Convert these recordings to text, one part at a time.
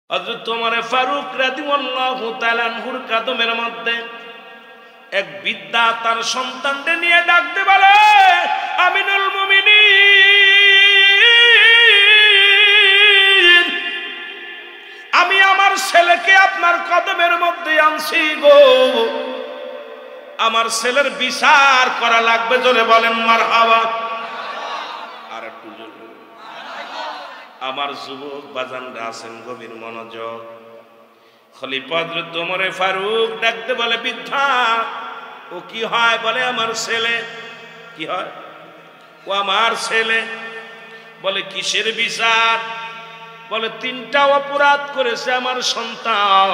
হযরত ওমর ফারুক রাদিয়াল্লাহু তাআলা আনহুর কদমের মধ্যে এক বৃদ্ধা তার সন্তানকে নিয়ে ডাকতে বলে, আমিনুল মুমিনিন, আমি আমার ছেলেকে আপনার কদমের মধ্যে আনছি গো, আমার ছেলের বিচার করা লাগবে। জোরে বলেন মারহাবা। আর একটু জোরে। আমার যুবক বাজানরা আছেন, গভীর মনোযোগ। খলিফা হযরত ওমর ফারুক ডাকতে বলে, বৃদ্ধা ও কি হয়? বলে আমার ছেলে। কি হয়? ও আমার ছেলে। বলে কিসের বিচার? বলে তিনটা অপরাধ করেছে আমার সন্তান,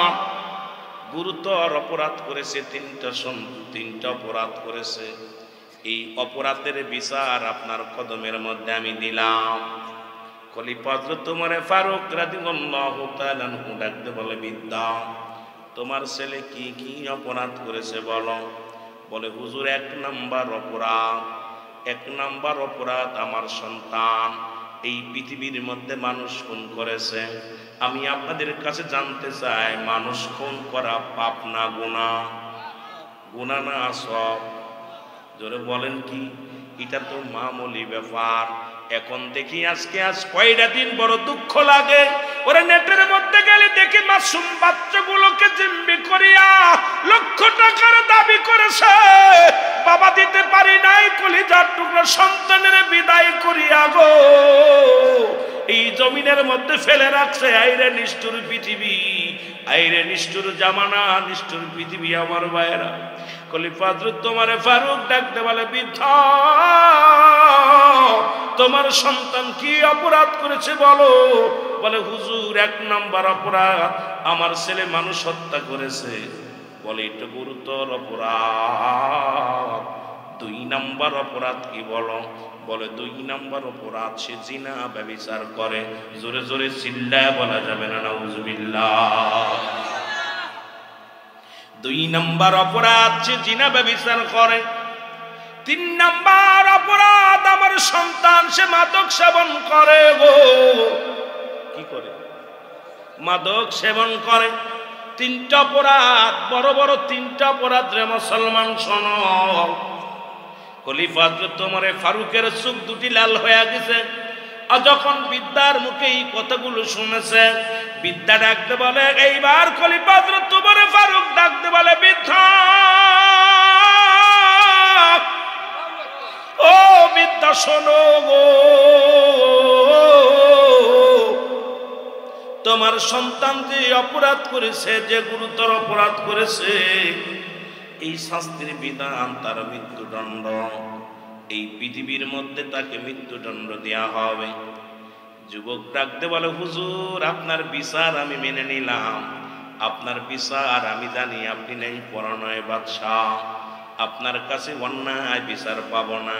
গুরুতর অপরাধ করেছে, তিনটা অপরাধ করেছে। এই অপরাধের বিচার আপনার কদমের মধ্যে আমি দিলাম। খলিফা হযরত ওমর ফারুক রাদিয়াল্লাহু তাআলা আনহু ডাকতে বলে, বৃদ্ধা তোমার ছেলে কি কি অপরাধ করেছে বলো। বলে হুজুর, এক নাম্বার অপরাধ আমার সন্তান এই পৃথিবীর মধ্যে মানুষ খুন করেছে। আমি আপনাদের কাছে জানতে চাই, মানুষ খুন করা পাপ না গুনাহ? গুনাহ না সব? জোরে বলেন কি? এটা তো মামুলি ব্যাপার। এখন দেখি আজ কয়টা দিন বড় দুঃখ লাগে, ওরে নেটের মধ্যে গেলে দেখি মাসুম বাচ্চাগুলোকে জিম্মি করিয়া লক্ষ টাকার দাবি করেছে, বাবা দিতে পারি নাই, কলিজার টুকরো সন্তানের বিদায় করিয়া গো এই জমিনের মধ্যে ফেলে রাখছে। আইরে নিষ্ঠুর পৃথিবী, আইরে নিষ্ঠুর জামানা, নিষ্ঠুর পৃথিবী। আমার ভাইয়েরা, খলিফা হযরত ওমর ফারুক ডাকতে বলে, বৃদ্ধা তোমার সন্তান কি অপরাধ করেছে বলো। বলে হুজুর, এক নাম্বার অপরাধ আমার ছেলে মানুষ হত্যা করেছে। বলে এটা গুরুতর অপরাধ। 2 নাম্বার অপরাধ কি বলো। বলে 2 নাম্বার অপরাধ সে জিনা ব্যভিচার করে। জোরে জোরে চিল্লায় বলা যাবে না নাউজুবিল্লাহ। 2 নাম্বার অপরাধ সে জিনা ব্যভিচার করে। 3 নাম্বার অপরাধ আমার সন্তান সে মাদক সেবন করে গো। কি করে? মাদক সেবন করে। 3টা অপরাধ, বড় বড় 3টা অপরাধ রে মুসলমান শোনো। খলিফা হযরত ওমর ফারুকের চোখ দুটি লাল হয়ে গেছে। আর যখন বৃদ্ধার মুখে এই কথাগুলো শুনেছে, বৃদ্ধা ডাকতে বলে, এইবার খলিফা হযরত ওমর ফারুক ডাকতে বলে, বৃদ্ধা ও বৃদ্ধা শোনো গো, তোমার সন্তান যে অপরাধ করেছে, যে গুরুতর অপরাধ করেছে, এই শাস্তির বিধান তার মৃত্যুদণ্ড। এই পৃথিবীর মধ্যে তাকে মৃত্যুদণ্ড দেয়া হবে। যুবক ডাকতে বলে, হুজুর আপনার বিচার আমি মেনে নিলাম, আপনার বিচার আমি জানি আপনি নেই পরানয় বাদশাহ, আপনার কাছে অন্যায় বিচার পাবো না।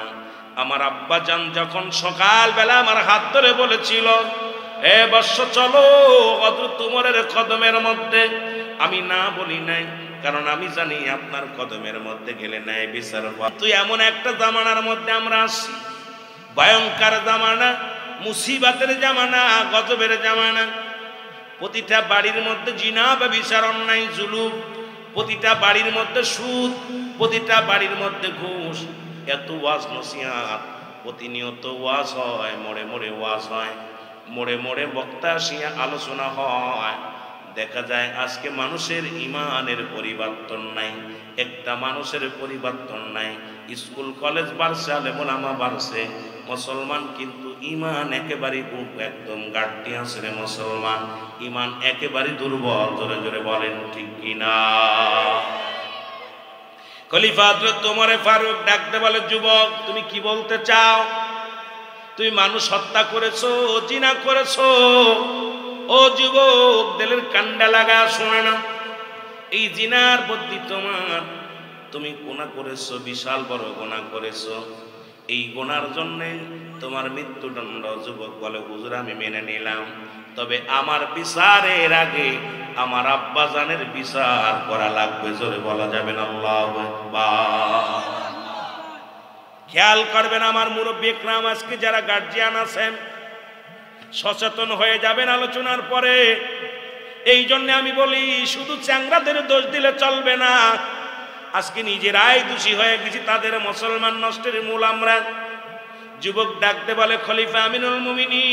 আমার আব্বা জান যখন সকালবেলা আমার হাত ধরে বলেছিল, এ বৎস চলো হযরত ওমরের কদমের মধ্যে, আমি না বলি নাই, কারণ আমি জানি আপনার কদমের মধ্যে গেলে ন্যায় বিচার পাবো। তুই এমন একটা জামানার মধ্যে আমরা আসছি, ভয়ঙ্কর জামানা, মুসিবতের জামানা, গজবের জামানা। প্রতিটা বাড়ির মধ্যে জিনা ব্যভিচার, অন্যায় জুলুম, প্রতিটা বাড়ির মধ্যে সুদ, প্রতিটা বাড়ির মধ্যে ঘুষ। এত ওয়াজ নসিহত, প্রতিনিয়ত ওয়াজ হয়, মোড়ে মোড়ে ওয়াজ হয়, মোড়ে মোড়ে বক্তা আসিয়া আলোচনা হয়। দেখা যায় আজকে মানুষের ইমানের পরিবর্তন নাই, একটা মানুষের পরিবর্তন নাই। স্কুল কলেজ বাড়ছে, আলেম ওলামা বাড়ছে, মুসলমান কিন্তু ইমান একেবারে একদম ঘাটতি আছে রে মুসলমান, ইমান একেবারে দুর্বল। জোরে জোরে বলেন ঠিক কিনা? খলিফা হযরত ওমর ফারুক ডাকতে বলে, যুবক তুমি কি বলতে চাও? তুমি মানুষ হত্যা করেছো, জিনা করেছো। ও যুবক, দিলের কান্ডা লাগা শোনা না, এই জিনার বদলি তোমার, তুমি গুনাহ করেছো, বিশাল বড় গুনাহ করেছো। এই গুনার জন্য তোমার মৃত্যুদণ্ড। যুবক বলে, হুজুর আমি মেনে নিলাম, তবে আমার বিচারের আগে আমার আব্বা জানের বিচার করা লাগবে। জোরে বলা যাবে না আল্লাহু আকবার। খেয়াল করবেন আমার মুরব্বি একরাম, আজকে যারা গার্জিয়ান আছেন সচেতন হয়ে যাবেন আলোচনার পরে। এই জন্য আমি বলি শুধু চ্যাংরাদের দোষ দিলে চলবে না, আজকে নিজেরাই দোষী হয়ে গেছি, তাদের মুসলমান নষ্টের মূল আমরা। যুবক ডাকতে বলে খলিফা আমিনুল মুমিনিন,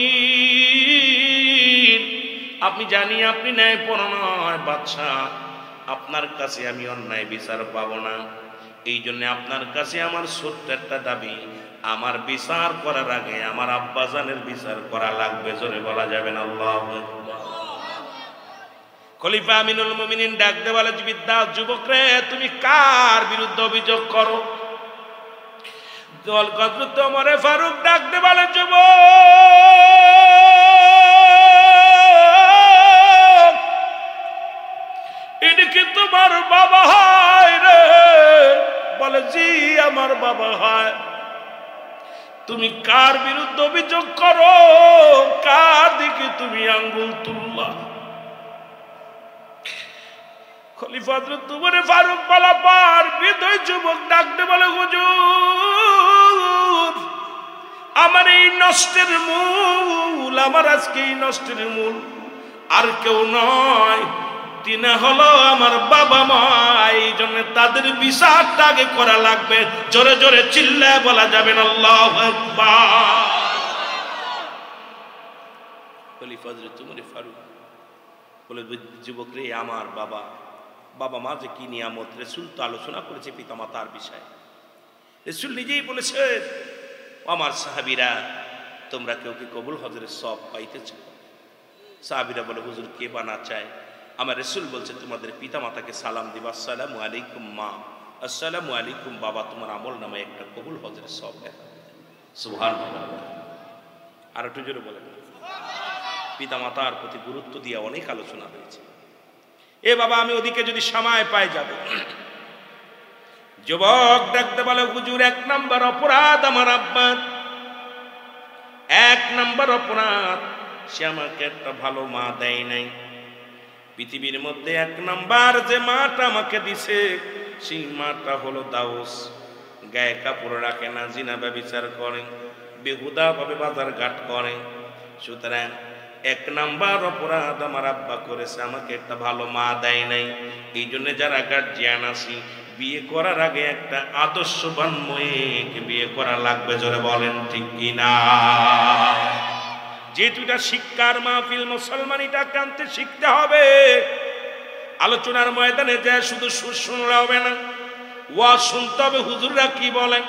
আপনি জানি আপনি ন্যায়পরায়ণ নয় বাদশাহ, আপনার কাছে আমি অন্যায় বিচার পাবো না, এই জন্য আপনার কাছে আমার ছোট্ট একটা দাবি, আমার বিচার করার আগে আমার আব্বাজানের বিচার করা লাগবে। জোরে বলা যাবে না আল্লাহু আকবার। খলিফা আমিনুল মুমিনিন ডাকতে বলে যুবক রে, তুমি কার বিরুদ্ধে অভিযোগ করো? দল হযরত ওমর ফারুক ডাকতে বলে যুবক, এটা কি তোমার বাবা হয় রে? বলে জি আমার বাবা হয়। তুমি কার বিরুদ্ধে অভিযোগ করো? কার দিকে তুমি আঙ্গুল তুললা? খলিফা হযরত ওমর ফারুক বলা পার বিদয় যুবক ডাকতে বলে হুজুর, আমার এই নষ্টের মূল, আমার আজকে এই নষ্টের মূল আর কেউ নয়, তিনি হলো আমার বাবা মা, এই জন্য তাদের বিচারটা আগে করা লাগবে। জোরে জোরে চিল্লায় বলা যাবে না আল্লাহু আকবার। খলিফা হযরত ওমর ফারুক বলে যুবক রে, আমার বাবা মা যে কি নিয়ামত, রাসূল তো আলোচনা করেছে পিতামাতার বিষয়ে, রাসূল নিজেই বলেছে আমার সাহাবীরা তোমরা কেউ কি কবুল হজরের সব পাইতে চাও? সাহাবীরা বলে হুজুর কে বা না চায়? আমার রাসূল বলছে তোমাদের পিতামাতাকে সালাম দিবা, আসসালামু আলাইকুম মা, আসসালামু আলাইকুম বাবা, তোমার আমল নামে একটা কবুল হজরের সব লেখা। সুবহানাল্লাহ। আর একটু জোরে বলেন। পিতামাতার প্রতি গুরুত্ব দিয়ে অনেক আলোচনা হয়েছে। এ বাবা আমি ওদিকে যদি সময় পাই যাব। যুবক ডাকতে বলে হুজুর, এক নাম্বার অপরাধ আমার আব্বার, এক নাম্বার অপরাধ সে আমাকে একটা ভালো মা দেয় নাই। পৃথিবীর মধ্যে এক নাম্বার যে মাটা আমাকে দিছে সেই মাটা হলো দাউস। গায়ে কাপড় রাখে না, জিনা ব্যভিচার করে, বেহুদা ভাবে বাজার ঘাট করে। সুতরাং এক নাম্বার অপরাধ আমার আব্বা করেছে, আমাকে একটা ভালো মা দেয় নাই। এই জন্য যারা গার্জিয়ান আছি, বিয়ে করার আগে একটা আদর্শবান মেয়েকে বিয়ে করা লাগবে। জোরে বলেন ঠিক কিনা? যেহেতু এটা শিক্ষার মাহফিল, মুসলমানিটা কানতে শিখতে হবে। আলোচনার ময়দানে যায় শুধু সুর শুনলে হবে না, ওয়াজ শুনতে হবে হুজুররা কি বলেন।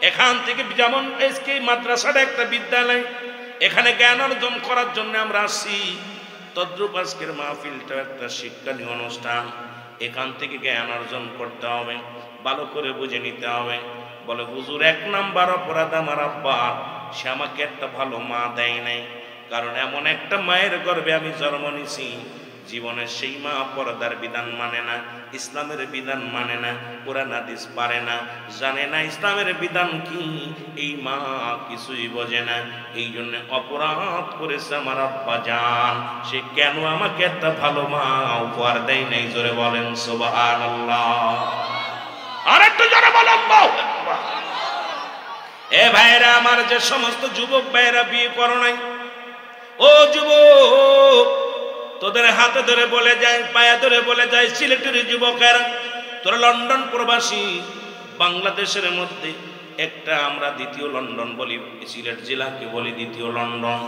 এখান থেকে যেমন আজকে মাদ্রাসাটা একটা বিদ্যালয়, এখানে জ্ঞান অর্জন করার জন্য আমরা আসছি, তদ্রূপ আজকের মাহফিলটা একটা শিক্ষণীয় অনুষ্ঠান। এখান থেকে জ্ঞান অর্জন করতে হবে, ভালো করে বুঝে নিতে হবে। বলে হুজুর এক নাম্বার অপরাধ আমার আব্বা, সে আমাকে একটা ভালো মা দেয় নাই। কারণ এমন একটা মায়ের গর্ভে আমি জন্ম নিছি, জীবনে সেই মা পর্দার বিধান মানে না, ইসলামের বিধান মানে না, কোরআন হাদিস পারে না, জানে না ইসলামের বিধান কি, এই মা কিছুই বোঝে না। এই জন্য অপরাধ করেছে আমার আব্বা জান। সে কেন আমাকে একটা ভালো মা উপহার দেয় নাই? জোরে বলেন সুবহানাল্লাহ। আর একটু জোরে বলেন আল্লাহু আকবার। এ ভাইরা আমার, যে সমস্ত যুবক ভাইরা বিয়ে করো নাই, ও যুবক তোদের হাতে ধরে বলে যায়, পায়ে ধরে বলে যায়, সিলেটের যুবকেরা তোরা লন্ডন প্রবাসী, বাংলাদেশের মধ্যে একটা আমরা দ্বিতীয় লন্ডন বলি, সিলেট জেলাকে বলি দ্বিতীয় লন্ডন।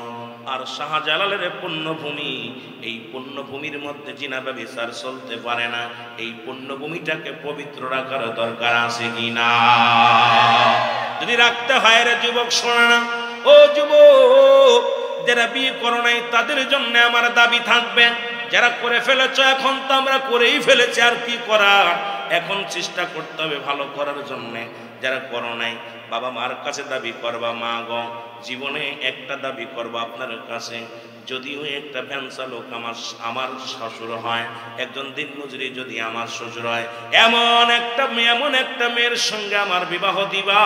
আর শাহজালালের পুণ্যভূমি, এই পুণ্যভূমির মধ্যে জিনা ব্যভিচার চলতে পারে না। এই পুণ্যভূমিটাকে পবিত্র রাখার দরকার আছে কিনা? যদি রাখতে হয় রে যুবক শোনা না, ও যুবক যারা বিয়ে করো নাই তাদের জন্য আমার দাবি থাকবে, যারা করে ফেলেছ এখন তো আমরা করেই ফেলেছি, আর কি করার, এখন চেষ্টা করতে হবে ভালো করার জন্য। যারা করো নাই বাবা মার কাছে দাবি করবা, মা গো জীবনে একটা দাবি করবা আপনার কাছে, যদিও একটা ভ্যান চালক আমার শ্বশুর হয়, একজন দিনমজুরি যদি আমার শ্বশুর হয়, এমন একটা মেয়ের সঙ্গে আমার বিবাহ দিবা,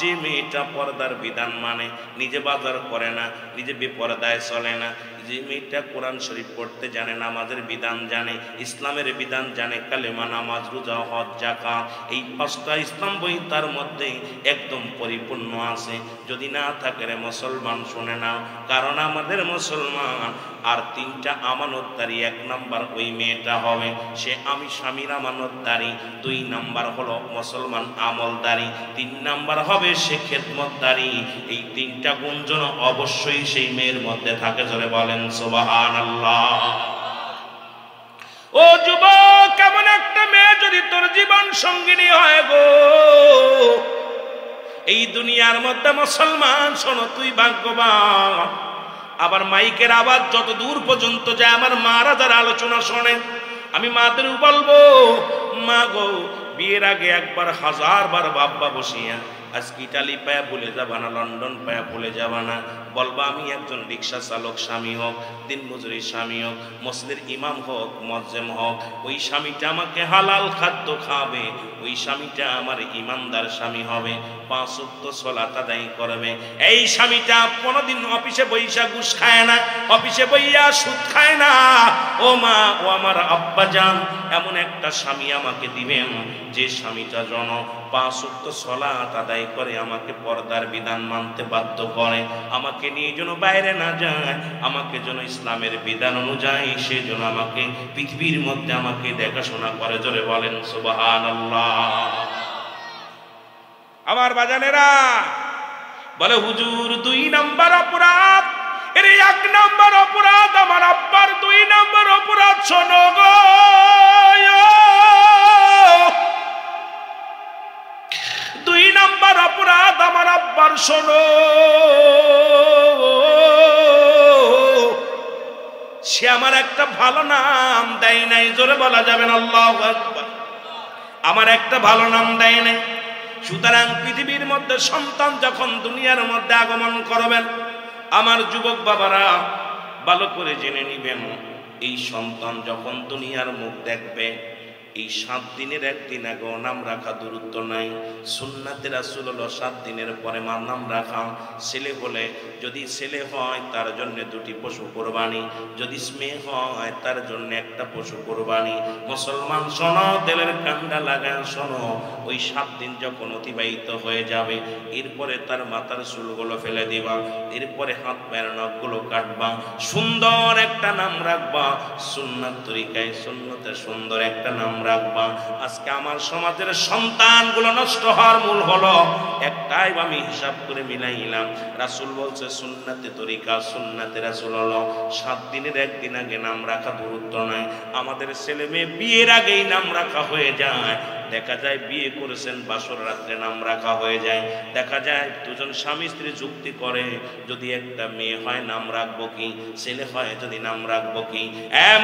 যে মেয়েটা পর্দার বিধান মানে, নিজে বাজার করে না, নিজে বেপরদায় চলে না, যে মেয়েটা কোরআন শরীফ পড়তে জানে, নামাজের বিধান জানে, ইসলামের বিধান জানে, কালেমা, নামাজ, রোজা, হজ, যাকাত, এই 5টা ইসলাম বই তার মধ্যে একদম পরিপূর্ণ আছে। যদি না থাকে রে মুসলমান শুনে নাও, কারণ আমাদের মুসলমান আর 3টা আমানতদারি। 1 নাম্বার ওই মেয়েটা হবে সে আমি স্বামীর আমানতদারি, 2 নাম্বার হলো মুসলমান আমলদারি, 3 নাম্বার হবে সে খেদমতদারি। এই 3টা গুণ যেন অবশ্যই সেই মেয়ের মধ্যে থাকে। জোরে বলেন সুবহানাল্লাহ। ও যুবক, কেমন একটা মেয়ে যদি তোর জীবন সঙ্গিনী হয় গো এই দুনিয়ার মধ্যে, মুসলমান শোনো, তুই ভাগ্যবান। আবার মাইকের আওয়াজ যত দূর পর্যন্ত যায়, আমার মারা যারা আলোচনা শোনে, আমি মাদের বলবো, মা গো, বিয়ের আগে একবার 1000 বার বাব্বা বসিয়া আজকে ইটালি পায়া ভুলে যাবা না, লন্ডন পায়া ভুলে যাবা না। বলবা আমি একজন রিক্সা চালক স্বামী হোক, দিন মজুরি স্বামী হোক, মসজিদের ইমাম হোক, মুয়াজ্জিম হোক, ওই স্বামীটা আমাকে হালাল খাদ্য খাবে, ওই স্বামীটা আমার ইমানদার স্বামী হবে, 5 ওয়াক্ত সালাত আদায় করবে। এই স্বামীটা কোনোদিন অফিসে বইসা ঘুষ খায় না, অফিসে বইয়া সুদ খায় না। ও মা, ও আমার আব্বা জান, এমন একটা স্বামী আমাকে দিবেন যে স্বামীটা যেন 5 ওয়াক্ত সালাত আদায় করে, আমাকে পর্দার বিধান মানতে বাধ্য করে, আমাকে নিয়ে যেন বাইরে না যায়, আমাকে যেন ইসলামের বিধান অনুযায়ী সে যেন আমাকে পৃথিবীর মধ্যে আমাকে দেখাশোনা করে। জোরে বলেন সুবহানাল্লাহ। আমার বাজানেরা বলে, হুজুর 2 নাম্বার অপরাধ, এর 1 নাম্বার অপরাধ আমার আব্বার, 2 নাম্বার অপরাধ শোনো গো, 2 নাম্বার অপরাধ আমার আব্বার শোনো, সে আমার একটা ভালো নাম দেয় নাই। জোরে বলা যাবে না আল্লাহু আকবার। আমার একটা ভালো নাম দেয় নাই। সুতরাং পৃথিবীর মধ্যে সন্তান যখন দুনিয়ার মধ্যে আগমন করবেন, আমার যুবক বাবারা ভালো করে জেনে নিবেন, এই সন্তান যখন দুনিয়ার মুখ দেখবে, এই 7 দিনের একদিন আগে নাম রাখা দূরত্ব নাই। সুন্নাতে রাসূল হলো 7 দিনের পরে মার নাম রাখা। ছেলে হলে, যদি ছেলে হয় তার জন্য 2টি পশু কোরবানি, যদি মেয়ে হয় তার জন্য 1টা পশু কোরবানি। মুসলমান শোনো, দিলের কান্ডা লাগায় শোনো, ওই 7 দিন যখন অতিবাহিত হয়ে যাবে, এরপরে তার মাথার চুলগুলো ফেলে দিবা, এরপরে হাত পায়ের নখগুলো কাটবা, সুন্দর একটা নাম রাখবা, সুন্নাত তরিকায় সুন্নতে সুন্দর একটা নাম রাখবা। আজকে আমার সমাজের সন্তানগুলো নষ্ট হওয়ার মূল হলো একটাই, আমি হিসাব করে মিলাইলাম, রাসূল বলছে সুন্নাতে তরিকা, সুন্নাতে রাসূল হলো 7 দিনের একদিন আগে নাম রাখা দূরত্ব নাই। আমাদের ছেলে মেয়ে বিয়ের আগেই নাম রাখা হয়ে যায়। দেখা যায় বিয়ে করেছেন, বাসর রাত্রে নাম রাখা হয়ে যায়। দেখা যায় 2জন স্বামী স্ত্রী যুক্তি করে, যদি একটা মেয়ে হয় নাম রাখবো কি, ছেলে হয় যদি নাম রাখবো কি।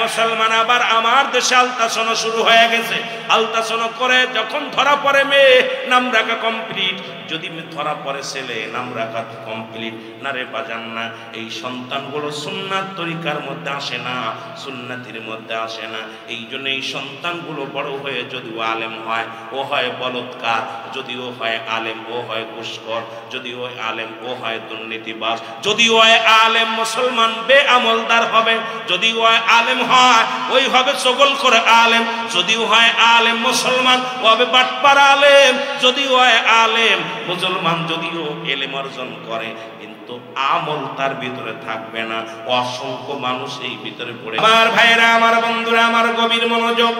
মুসলমান, আবার আমার দেশে আলতাসনা শুরু হয়ে গেছে। আলতাসনা করে যখন ধরা পড়ে মেয়ে, নাম রাখা কমপ্লিট, যদি ধরা পড়ে ছেলে, নাম রাখা কমপ্লিট না রে বাজান না। এই সন্তানগুলো সুন্নাত তরিকার মধ্যে আসে না, সুন্নাতের মধ্যে আসে না। এই জন্য এই সন্তানগুলো বড় হয়ে যদিও আলেম হয়, ও হয় বলৎকার, যদিও হয় আলেম ও হয় ঘুষখোর, যদিও আলেম ও হয় দুর্নীতিবাজ, যদিও হয় আলেম মুসলমান বেআমলদার হবে, যদিও হয় আলেম হয় ওই হবে চগল করে আলেম, যদিও হয় আলেম মুসলমান ও হবে বাটপার আলেম, যদিও হয় আলেম মুসলমান, যদিও এলেম অর্জন করে, কিন্তু আমল তার ভিতরে থাকবে না। অসংখ্য মানুষ এই ভিতরে পড়ে। আমার ভাইরা, আমার বন্ধুরা, আমার গভীর মনোযোগ।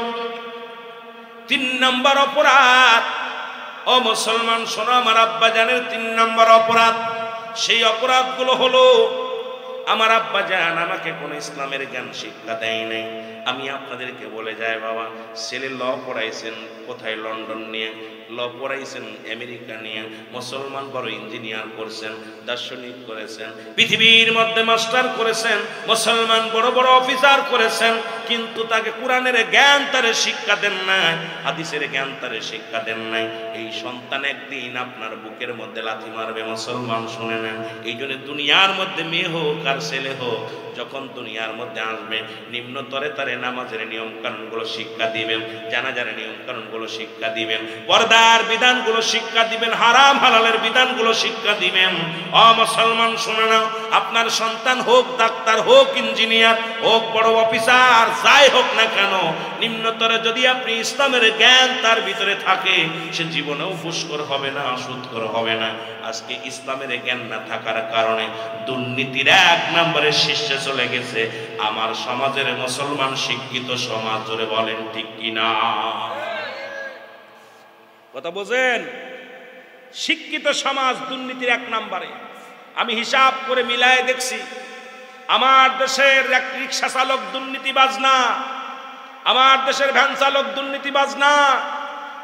3 নাম্বার অপরাধ, ও মুসলমান শোনো, আমার আব্বা জানের 3 নাম্বার অপরাধ। সেই অপরাধগুলো হলো, আমার আব্বা জান আমাকে কোনো ইসলামের জ্ঞান শিক্ষা দেয় নাই। আমি আপনাদেরকে বলে যাই, বাবা ছেলে ল পড়াইছেন কোথায়, লন্ডন নিয়ে, ল পড়াইছেন আমেরিকা নিয়ে, মুসলমান বড় ইঞ্জিনিয়ার করছেন, দার্শনিক করেছেন, পৃথিবীর মধ্যে মাস্টার করেছেন, মুসলমান বড় বড় অফিসার করেছেন, কিন্তু তাকে কোরআনের জ্ঞান তারে শিক্ষা দেন নাই, হাদিসের জ্ঞান তারে শিক্ষা দেন নাই। এই সন্তান একদিন আপনার বুকের মধ্যে লাথি মারবে। মুসলমান শুনে নেন, এই জন্য দুনিয়ার মধ্যে মেয়ে হোক আর ছেলে হোক, যখন দুনিয়ার মধ্যে আসবে, নিম্নতরে তারে নামাজের নিয়ম কানুনগুলো শিক্ষা দিবেন, জানাজার নিয়ম কানুনগুলো শিক্ষা দিবেন, পর্দার বিধানগুলো শিক্ষা দিবেন, হারাম হালালের বিধানগুলো শিক্ষা দিবেন। ও মুসলমান শুনে নাও, আপনার সন্তান হোক ডাক্তার, হোক ইঞ্জিনিয়ার, হোক বড় অফিসার, যাই হোক না কেন, নিম্নতরে যদি আপনি ইসলামের জ্ঞান তার ভিতরে থাকে, সে জীবনেও ফুসখোর হবে না, সুদখোর হবে না। আজকে ইসলামের জ্ঞান না থাকার কারণে দুর্নীতির 1 নম্বরের শীর্ষে চলে গেছে আমার সমাজের মুসলমান শিক্ষিত সমাজ। জোরে বলেন ঠিক কিনা? কথা বোঝেন? শিক্ষিত সমাজ দুর্নীতির 1 নম্বরে। আমি হিসাব করে মিলায় দেখছি, আমার দেশের এক রিক্সা চালক দুর্নীতিবাজ না, আমার দেশের ভ্যান চালক দুর্নীতিবাজ না,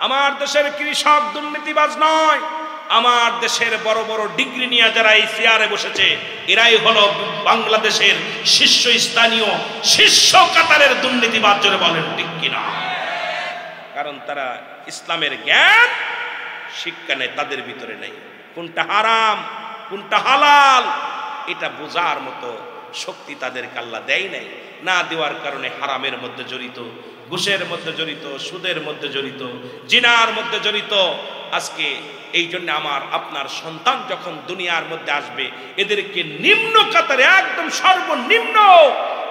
আমার দেশের কৃষক দুর্নীতিবাজ নয়, আমার দেশের বড় বড় ডিগ্রি নিয়ে যারা এই চেয়ারে বসেছে এরাই হলো বাংলাদেশের শীর্ষস্থানীয় শীর্ষ কাতারের দুর্নীতিবাজ। জোরে বলেন ঠিক কিনা? কারণ তারা ইসলামের জ্ঞান শিক্ষা নেই, তাদের ভিতরে নেই। কোনটা হারাম কোনটা হালাল এটা বোঝার মতো শক্তি তাদেরকে আল্লাহ দেয় নাই। না দেওয়ার কারণে হারামের মধ্যে জড়িত, ঘুষের মধ্যে জড়িত, সুদের মধ্যে জড়িত, জিনার মধ্যে জড়িত। আজকে এই জন্য আমার আপনার সন্তান যখন দুনিয়ার মধ্যে আসবে, এদেরকে নিম্ন কাতারে একদম সর্বনিম্ন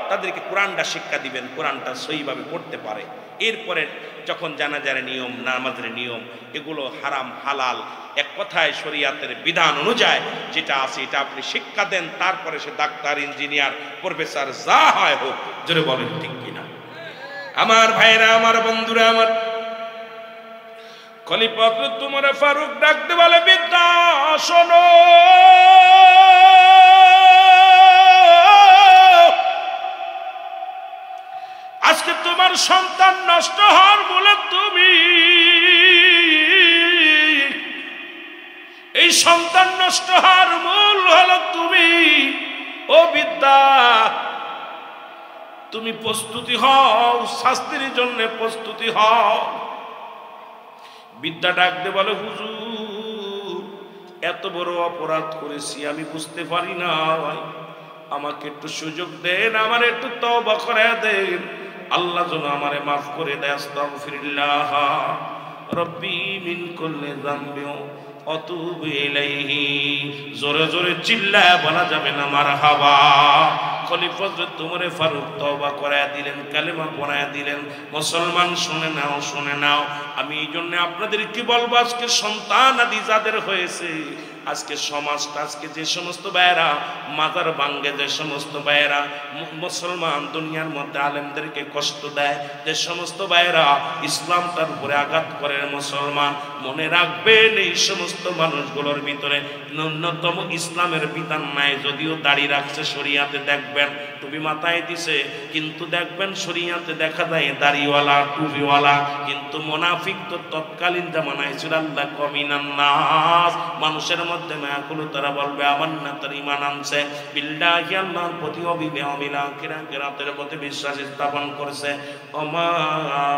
তাদেরকে কোরআনটা শিক্ষা দিবেন, কোরআনটা সহিভাবে পড়তে পারে। এরপরে যখন জানাজার নিয়ম, নামাজের নিয়ম, এগুলো হারাম হালাল এক কথায় শরীয়তের বিধান অনুযায়ী যেটা আছে এটা আপনি শিক্ষা দেন, তারপরে সে ডাক্তার, ইঞ্জিনিয়ার, প্রফেসর যা হয় হোক। জোরে বলেন ঠিক কিনা? আমার ভাইরা, আমার বন্ধুরা, আমার খলিফা তোমার ফারুক ডাকতে বলে, বিদ্যা শোনো, আজকে তোমার সন্তান নষ্ট হওয়ার বলে তুমি, এই সন্তান নষ্ট হওয়ার মূল হলো তুমি। ও বিদ্যা, তুমি প্রস্তুতি হও, শাস্তির জন্য প্রস্তুতি হও। বিদ্যা ডাকতে বলে, হুজুর এত বড় অপরাধ করেছি আমি বুঝতে পারি না, আমাকে একটু সুযোগ দেন, আমার একটু তওবা করে দেন, আল্লাহ যেন আমারে মাফ করে দেয়। আস্তাগফিরুল্লাহ রব্বি মিন কুল্লি যামবি ওয়া আতুবু ইলাইহি। জোরে জোরে চিল্লায় বলা যাবে না মারহাবা। খলিফা তোমার ফারুক তওবা করায়া দিলেন, কালেমা পড়ায়া দিলেন। মুসলমান শুনে নাও, শুনে নাও, আমি এই জন্য আপনাদের কি বলবো, আজকে সন্তান আদি যাদের হয়েছে, আজকে সমাজটা, আজকে যে সমস্ত ভাইয়েরা মাজার ভাঙ্গে, যে সমস্ত ভাইয়েরা মুসলমান দুনিয়ার মধ্যে আলেমদেরকে কষ্ট দেয়, যে সমস্ত ভাইয়েরা ইসলামটার উপরে আঘাত করে মুসলমান, মনে রাখবেন এই সমস্ত মানুষগুলোর ভিতরে ন্যূনতম ইসলামের বিধান নাই। যদিও দাড়ি রাখছে, শরিয়াতে দেখবেন টুপি মাথায় দিছে, কিন্তু দেখবেন শরিয়াতে দেখা যায় দাড়িওয়ালা, টুপিওয়ালা, কিন্তু মুনাফিক তো তৎকালীন জামানায় ছিল আল্লাহ কমিনান নাস, মানুষের মধ্যে মায়াকুল, তারা বলবে আমার না তার ঈমান আনছে, বিল্লাহি আল্লাহর প্রতি অবিল আখিরাতের প্রতি বিশ্বাস স্থাপন করছে। ওমা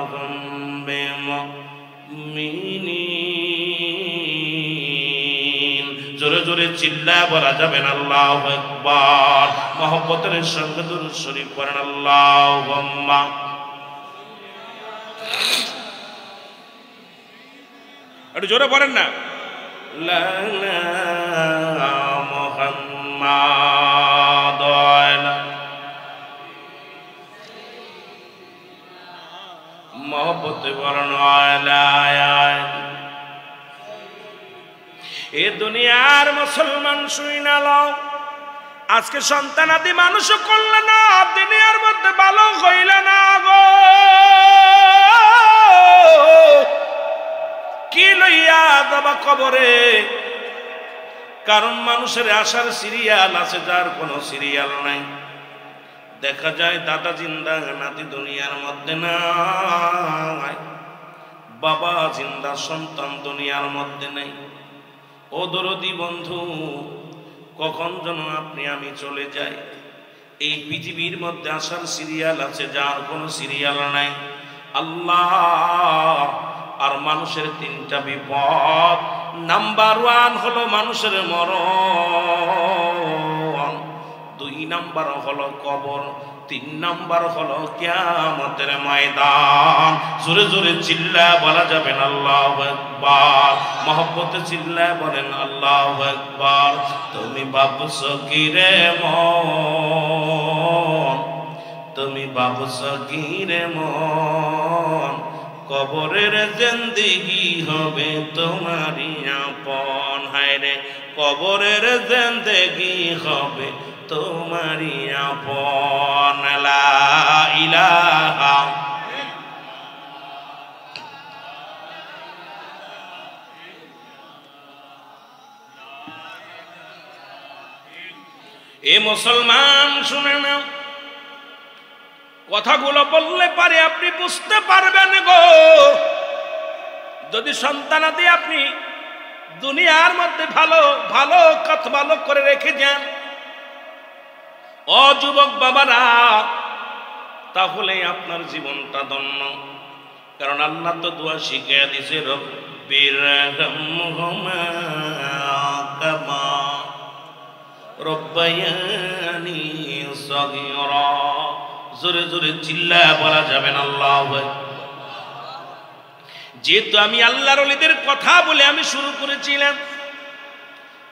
হুম বিমুমিনিন। জোরে জোরে চিল্লায় বলা যাবেন আল্লাহু আকবার। মহব্বতের সঙ্গে দুরূদ শরীফ পড়েন, আল্লাহুম্মা। একটু জোরে পড়েন না, মুহাম্মাদ। মহব্বতে বলেন এ দুনিয়ার মুসলমান শুই না লও, আজকে সন্তানাদি মানুষও করলে না, দুনিয়ার মধ্যে ভালো হইলে না গো, কি লইয়া যাবা কবরে? কারণ মানুষের আসার সিরিয়াল আছে, যার কোনো সিরিয়াল নাই। দেখা যায় দাদা জিন্দা, নাতি দুনিয়ার মধ্যে নাই, বাবা জিন্দা, সন্তান দুনিয়ার মধ্যে নেই। ও দরদি বন্ধু, কখন যেন আপনি আমি চলে যাই। এই পৃথিবীর মধ্যে আসার সিরিয়াল আছে, যার কোনো সিরিয়াল নাই। আল্লাহ আর মানুষের 3টা বিপদ। নাম্বার 1 হলো মানুষের মরণ, 2 নাম্বার হলো কবর, 3 নাম্বার হলো কিয়ামতের ময়দান। জোরে জোরে চিল্লায় বলা যাবে না আল্লাহু আকবার, মহব্বতে চিল্লায় বলেন আল্লাহু আকবার। তুমি ভাবছো কি রে মন, তুমি ভাবছো কি রে মন, কবরের জিন্দেগি হবে তোমারই আপন। হায় রে কবরের জিন্দেগি হবে তোমারই আপন। লা ইলাহা এ মুসলমান শুনে নাও, কথাগুলো বললে পারে আপনি বুঝতে পারবেন গো। যদি সন্তানাদি আপনি দুনিয়ার মধ্যে ভালো ভালো কথা ভালো করে রেখে যান ও যুবক বাবারা, তাহলে আপনার জীবনটা ধন্য। কারণ আল্লাহ তো দোয়া শিখিয়ে দিছে, রব্বির রহমহুমা কামা রব্বায়ানি সগীরা। জোরে জোরে চিল্লায় বলা যাবেন আল্লাহু আকবার। যেহেতু আমি আল্লাহর ওলিদের কথা বলে আমি শুরু করেছিলাম,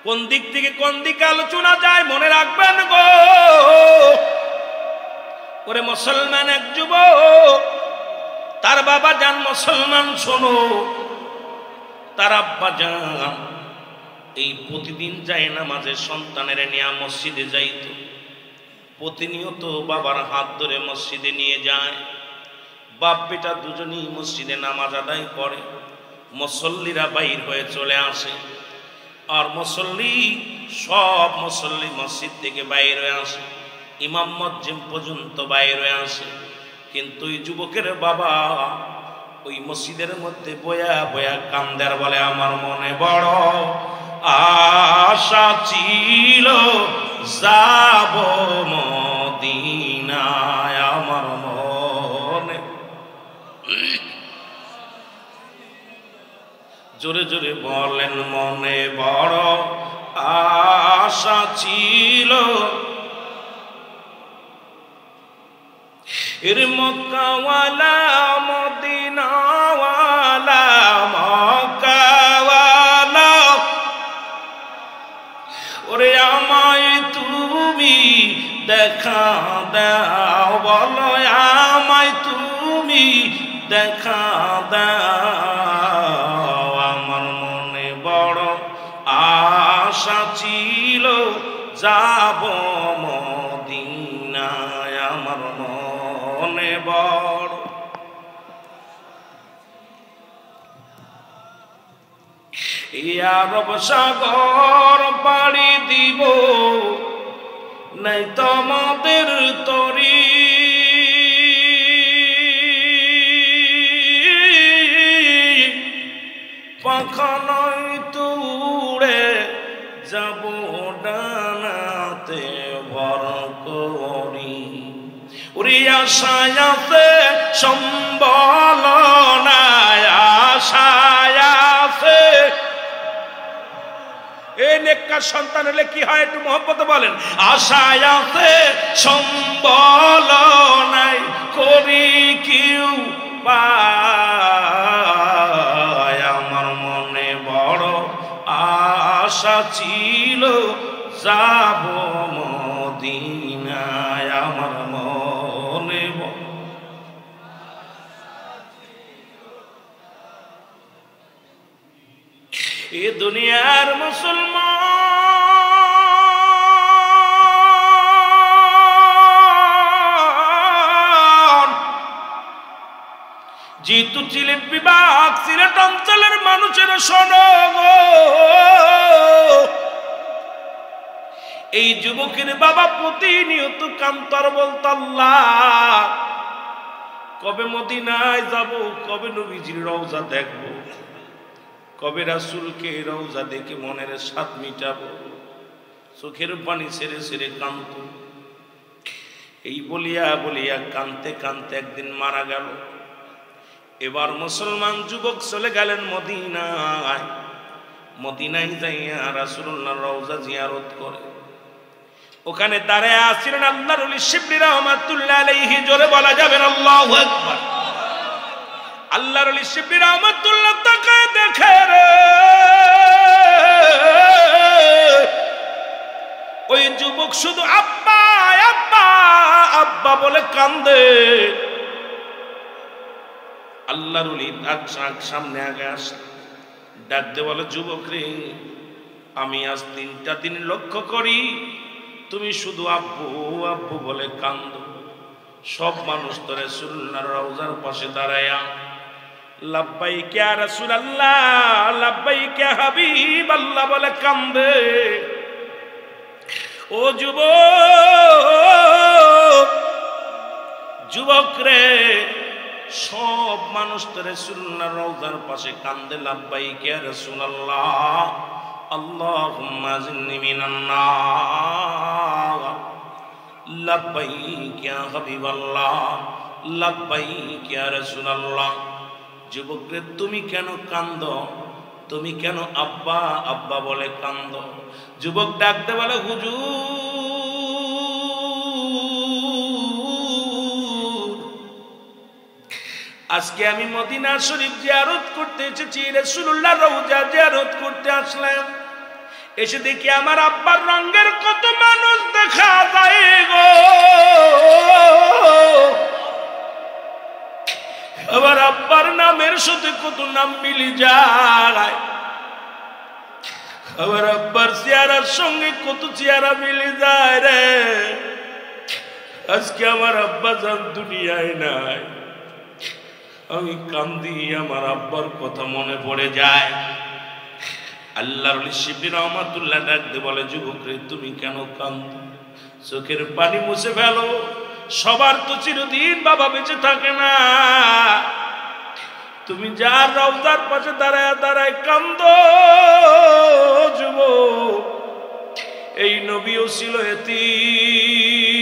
কোন দিক থেকে কোন দিকে আলোচনা যায় মনে রাখবেন গো। ওরে মুসলমান এক যুবক, তার বাবা জান মুসলমান শোনো, তার আব্বা জান এই প্রতিদিন যায় নামাজে সন্তানের নিয়ে মসজিদে যাইত। প্রতিনিয়ত বাবার হাত ধরে মসজিদে নিয়ে যায়। বাপ বেটা দুজনেই মসজিদে নামাজ আদায় করে। মুসল্লিরা বাইর হয়ে চলে আসে, আর সব মুসল্লি মসজিদ থেকে বাইর হয়ে আসে, ইমাম মুয়াজ্জিন পর্যন্ত বাইর হয়ে আসে। কিন্তু ওই যুবকের বাবা ওই মসজিদের মধ্যে বয়া বয়া কান্দার বলে, আমার মনে বড় আশা ছিল যাব মদিনায়, আমার মনে। জোরে জোরে বলেন, মনে বড় আশা ছিল এর মক্কাওয়ালা মদিনাওয়ালা, মক্কাওয়ালা ওরে আমায় তুমি দেখা দাও, বলো আমায় তুমি দেখা দাও। আমার মনে বড় আশা ছিল যাব মদিনায়, আমার মনে বড়। আরব সাগর পাড়ি দিব, নাই তোমাদের তরি, পাখা নয় তুড়ে যাব ডানাতে ভর করি। ওরে আশায় আছে সম্বল নাই, আশায় আছে। এই নেককার সন্তান হলে কি হয় একটু মহব্বতে বলেন, আশায় আছে সম্বল নাই, করি কিউ পায়। আমার মনে বড় আশা ছিল যাব মদিনায়, আমার মনে বড়। এ দুনিয়ার মুসলমান যেহেতু সিলেট বিভাগ সিলেট অঞ্চলের মানুষের শোনো, এই যুবকের বাবা প্রতিনিয়ত কান্তর বলত, আল্লাহ কবে মদিনায় যাব, কবে নবীজির রওজা দেখব, কবে রাসূলকে রওজা দেখে মনের স্বাদ মিটাবো। চোখের পানি ছেড়ে ছেড়ে কান্ত। এই বলিয়া বলিয়া কানতে কানতে একদিন মারা গেল। এবার মুসলমান যুবক চলে গেলেন মদিনায়। মদিনায় যাইয়া রাসূলুল্লাহর রওজা জিয়ারত করে। ওখানে দাঁড়ায় আসছিলেন আল্লাহর ওলি শিবলি রহমাতুল্লাহ আলাইহি, জোরে বলা যাবেন আল্লাহু আকবার। আল্লাহর ওলি শিবলি রহমাতুল্লাহ তাকায় দেখে রে ওই যুবক শুধু আব্বা আব্বা আব্বা বলে কান্দে। আল্লাহর ওলি সামনে আগে আসে, ডাকতে বলে যুবক রে, আমি আজ 3টা দিন লক্ষ্য করি তুমি শুধু আব্বু আব্বু বলে কান্দো। সব মানুষ তো রাসূলুল্লাহর রওজার পাশে দাঁড়ায়া লাব্বাইক ইয়া রাসূলুল্লাহ লাব্বাইক ইয়া হাবিবাল্লাহ বলে কান্দে। ও যুবক রে, সব মানুষ তো রাসূলুল্লাহর রওজার পাশে কান্দে লাব্বাইক ইয়া রাসূলুল্লাহ আল্লাহুম্মা জিন্নি মিনান নার লাব্বাইক ইয়া হাবিবাল্লাহ লাব্বাইক ইয়া রাসূলুল্লাহ। যুবক রে, তুমি কেন কান্দো? তুমি কেন আব্বা আব্বা বলে কান্দো? যুবক ডাকতে বলে হুজুর, আজকে আমি মদিনা শরীফ জিয়ারত করতে এসেছি, রাসূলুল্লাহর রওজা জিয়ারত করতে আসলাম। এসে দেখি আমার আব্বার রঙের কত মানুষ দেখা যায় গো, আমার আব্বার নামের সাথে কত নাম মিলে যায়, আমার আব্বার চেহারার সঙ্গে কত চেহারা মিলে যায় রে। আজকে আমার আব্বা জান দুনিয়ায় নাই, আমি কান্দি, আমার আব্বার কথা মনে পড়ে যায়। আল্লাহর ওলি শিবলি রহমাতুল্লাহ ডাকতে বলে যুবক রে, তুমি কেন কান্দো? চোখের পানি মুছে ফেলো, সবার তো চিরদিন বাবা বেঁচে থাকে না। তুমি যার রওজার পাশে দাঁড়ায় দাঁড়ায় কান্দো যুবক, এই নবীও ছিল এতিম,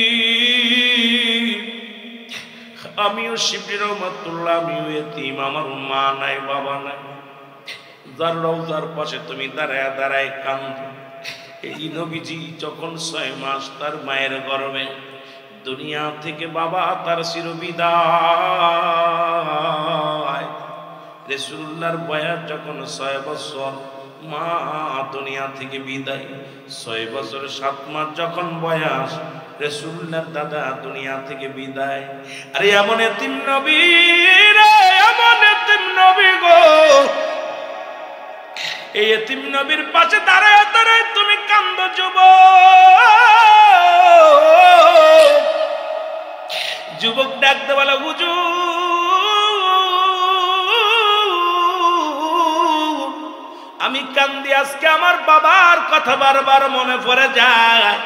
আমিও শিবলি রহমাতুল্লাহ আমিও এতিম, আমার মা নাই বাবা নাই। যার রওজার পাশে তুমি দাঁড়ায় দাঁড়ায় কান্দো, এই নবীজি যখন 6 মাস তার মায়ের গর্ভে, দুনিয়া থেকে বাবা তার চিরবিদায়। রাসূলুল্লাহর বয়স যখন 6 বছর, মা দুনিয়া থেকে বিদায়। 6 বছর 7 মাস যখন বয়স, রাসূলুল্লাহর দাদা দুনিয়া থেকে বিদায়। আরে এমন এতিম নবী রে, এমন এতিম নবী গো, এই এতিম নবীর পাশে দাঁড়ায় দাঁড়ায় তুমি কান্দো যুবক। যুবক ডাকতে বলে হুজুর, আমি কান্দি, আজকে আমার বাবার কথা বারবার মনে পড়ে যায়।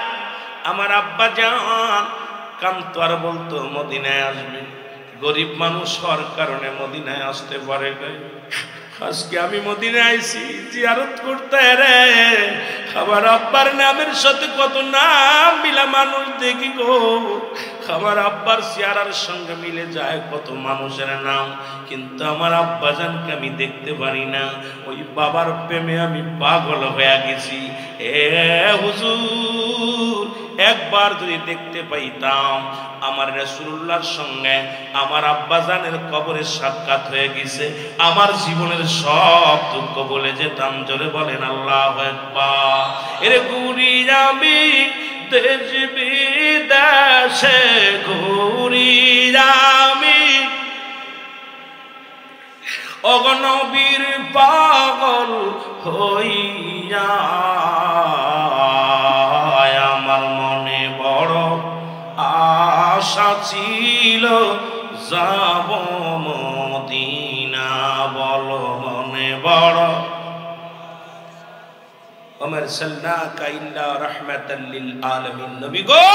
আমার আব্বা জান কান্ত আর বলতো মদিনায় আসবে, গরিব মানুষ হওয়ার কারণে মদিনায় আসতে পারে না। আজকে আমি মদিনায় আইছি জিয়ারত করতে রে, আমার আব্বার নামের সাথে কত নাম মিলা মানুষ দেখি গো, আমার আব্বার চেহারার সঙ্গে মিলে যায় কত মানুষের নাম, কিন্তু আমার আব্বা জানকে আমি দেখতে পারি না। ওই বাবার প্রেমে আমি পাগল হয়ে গেছি। এ হুজুর, একবার যদি দেখতে পাইতাম আমার রাসূলুল্লাহর সঙ্গে আমার আব্বাজানের কবরে সাক্ষাৎ হয়ে গেছে, আমার জীবনের সব দুঃখ বলে যেতাম। জোরে বলেন আল্লাহু আকবার। এর ঘুরি আমি দেশ বিদেশে, ঘুরি আমি অগণবীর পাগল হইয়া, আমার মনে বড় আশা ছিল যাব মদিনা, বলো মনে বড়। ওমর সাল্লাকা ইল্লা রাহমাতাল লিল আলামিন, নবী গো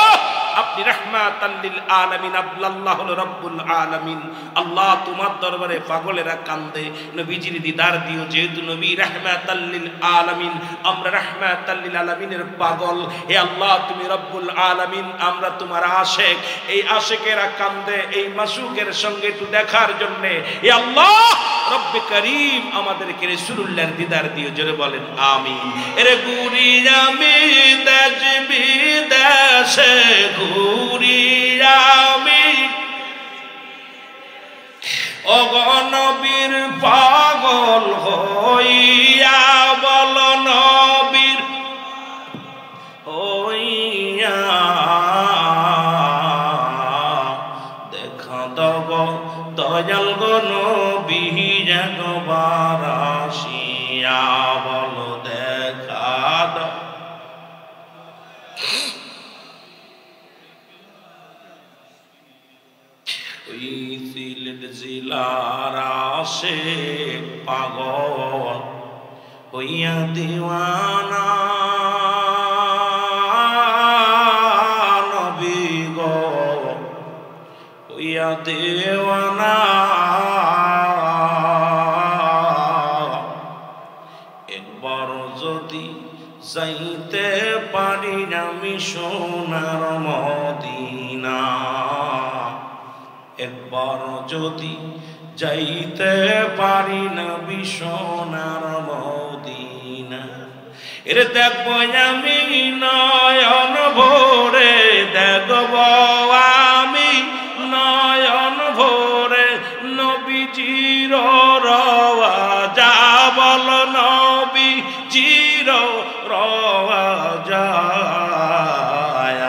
আপনি রাহমাতাল লিল আলামিন, আল্লাহ হলো রব্বুল আলামিন। আল্লাহ তোমার দরবারে পাগলেরা কান্দে, নবীজির দিদার দিও, যেহেতু নবী রাহমাতাল লিল আলামিন, আমরা রাহমাতাল লিল আলামিনের পাগল। হে আল্লাহ তুমি রব্বুল আলামিন, আমরা তোমার আশিক, এই আশিকেরা কান্দে এই মাসুকের সঙ্গে একটু দেখার জন্য। হে আল্লাহ রব্বে করিম আমাদেরকে রাসূলুল্লাহর দিদার দিও, জোরে বলেন আমিন। এরে ঘুরি আমি দেশ বিদেশে, ঘুরি আমি অগণবীর পাগল হইয়া, বল নবীর হইয়া, দেখা দব দয়াল গো নবী একবার আসিয়া, বল দেখা দাও। ওই সিলেট জেলার আশিক পাগল হইয়া দিওয়ানা, নবী গো হইয়া দিওয়ানা, একবার যদি যাইতে পারি আমি সোনার মদিনা, একবার যদি যাইতে পারি নবী সোনার মদিনা, এরে দেখব আমি নয়ন ভোরে, দেখব আমি নয়ন ভোরে নবীজির রওজা, বল নবীজির রওজা।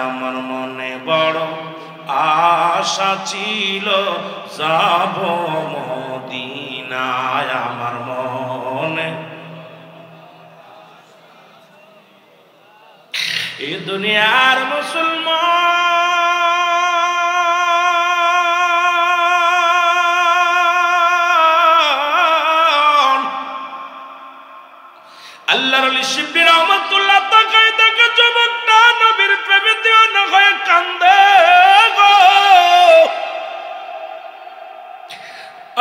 আমার মনে বড় আশা ছিল যাব মদিনায়, আমার মনে এ দুনিয়ার মুসলমান আল্লাহর ওলি শিবলি রহমাতুল্লাহ তাকায় দেখে যুবকটা নবীর প্রেমে দিওয়ানা হয়ে কান্দে গো।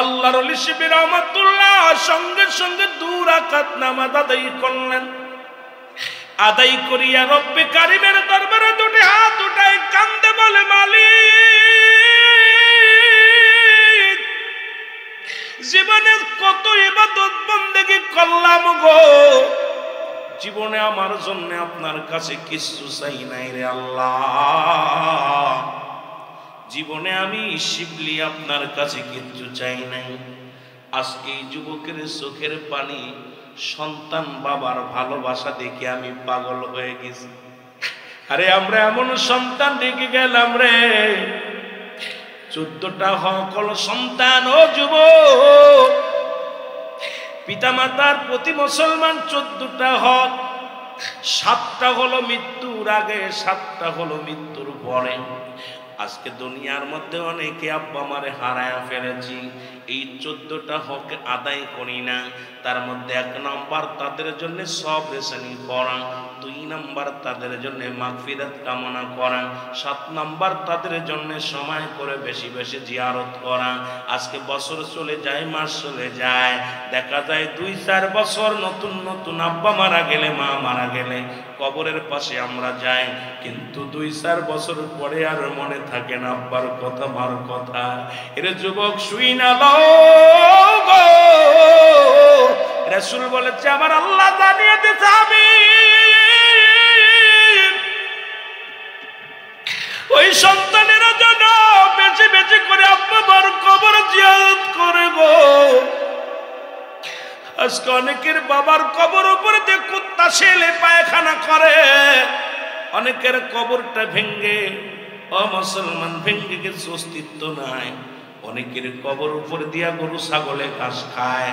আল্লাহর ওলি শিবলি রহমাতুল্লাহ সঙ্গে সঙ্গে 2 রাকাত নামাজ আদায় করলেন। আদায় করিয়া রব্বে কারিমের দরবারে 2টি হাত উঠায় কান্দে, বলে মালিক জীবনে কত ইবাদত বন্দেগী করলাম গো, জীবনে আমার জন্য আপনার কাছে কিছু চাই নাই রে আল্লাহ, জীবনে আমি শিবলি আপনার কাছে কিছু চাই নাই। আজকে এই যুবকের চোখের পানি, সন্তান বাবার ভালোবাসা দেখে আমি পাগল হয়ে গেছি। আরে আমরা এমন সন্তান দেখে গেলাম রে, 14টা হকল সন্তান। ও যুবক, পিতামাতার প্রতি মুসলমান 14টা হক, 7টা হলো মৃত্যুর আগে, 7টা হলো মৃত্যুর পরে। আজকে দুনিয়ার মধ্যে অনেকে আব্বা মারে হারায়া ফেলেছি, এই 14টা হক আদায় করি না। তার মধ্যে 1 নম্বর তাদের জন্য সবর শ্রেণী করা, 2 নম্বর তাদের জন্য মাগফিরাত কামনা করা, 7 নম্বর তাদের জন্য সময় করে বেশি বেশি জিয়ারত করা। আজকে বছর চলে যায়, মাস চলে যায়, দেখা যায় 2-4 বছর নতুন নতুন আব্বা মারা গেলে, মা মারা গেলে কবরের পাশে আমরা যাই, কিন্তু 2-4 বছর পরে আর মনে থাকে না আব্বার কথা, মার কথা। এর যুবক শুই না গো, রাসূল বলেছে আমার আল্লাহ জানিয়ে দিয়েছে আমি ওই সন্তানেরা যেন বেশি বেশি করে আব্বা মার কবর জিয়ারত করে গো। আজকে অনেকের বাবার কবর উপরে দিয়ে কুত্তা ছেলে পায়খানা করে, অনেকের কবরটা ভেঙ্গে, মুসলমান ভেঙ্গে গেছে, অস্তিত্ব নাই। অনেকের কবর উপরে দিয়া গরু ছাগলে ঘাস খায়,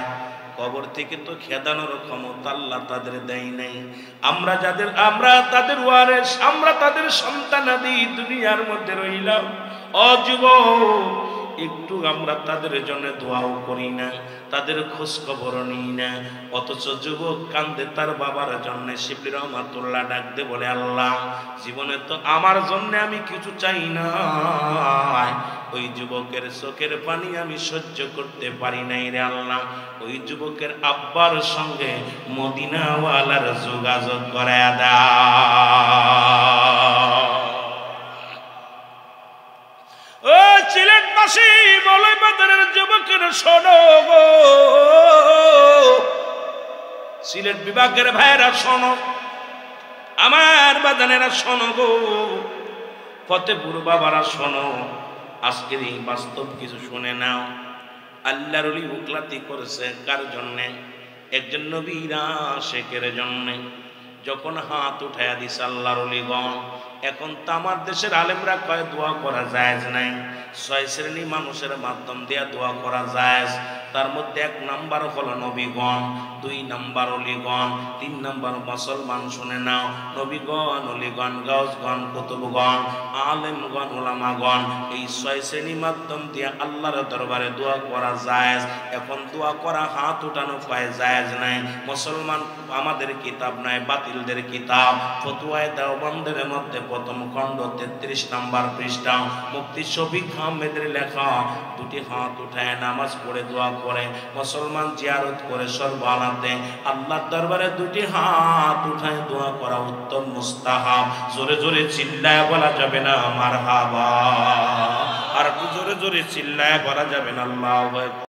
কবর থেকে তো খেদানোর ক্ষমতা আল্লাহ তাদের দেয় নাই। আমরা তাদের ওয়ারিস, আমরা তাদের সন্তানাদি দুনিয়ার মধ্যে রইলাম। যুবক, একটু আমরা তাদের জন্য দোয়াও করি না, তাদের খোঁজ খবর নিই না। অথচ যুবক কান্দে তার বাবার জন্য। শিবলি রহমাতুল্লাহ ডাক দে বলে, আল্লাহ জীবনে তো আমার জন্য আমি কিছু চাই না, ওই যুবকের চোখের পানি আমি সহ্য করতে পারি নাই রে আল্লাহ, ওই যুবকের আব্বার সঙ্গে মদিনাওয়ালার যোগাযোগ করে দাও। ও সিলেটবাসী, বলে বাজারের যুবকের শোনো গো, সিলেট বিভাগের ভাইরা শোনো, আমার বাজানেরা শোনো গো, ফতেপুর বাবারা শোনো, আজকের এই বাস্তব কিছু শুনে নাও। আল্লাহর ওলি উকলাতি করেছে কার জন্যে? একজন নবীর আশিকের জন্যে। যখন হাত উঠাইয়া দিছে আল্লাহর ওলিগণ, এখন তো আমার দেশের আলেমরা কয় দোয়া করা জায়েজ নাই, 6 শ্রেণী মানুষের মাধ্যম দিয়ে দোয়া করা জায়েজ। তার মধ্যে 1 নাম্বার হলো নবীগণ, 2 নাম্বার ওলিগণ, 3 নাম্বার মুসলমান। শুনে নাও, নবীগণ, ওলিগণ, গাউসগণ, কুতুবগণ, আলেমগণ, উলামাগণ, এই 6 শ্রেণী মাধ্যম দিয়ে আল্লাহর দরবারে দোয়া করা জায়েজ। এখন দোয়া করা, হাত উঠানো কয় জায়েজ নাই। মুসলমান আমাদের কিতাব নাই, বাতিলদের কিতাব ফতোয়ায়ে দেওবন্দের মধ্যে প্রথম খণ্ড 33 নাম্বার পৃষ্ঠা, মুফতি শফিক আহমেদের লেখা। 2টি হাত উঠায় নামাজ পড়ে দোয়া করে, মুসলমান জিয়ারত করে সর্বহালাতে আল্লাহর দরবারে 2টি হাত উঠায় দোয়া করা উত্তম মুস্তাহাব। জোরে জোরে চিল্লায় বলা যাবে না মারহাবা, আর জোরে জোরে চিল্লায় বলা যাবে না আল্লাহু আকবার।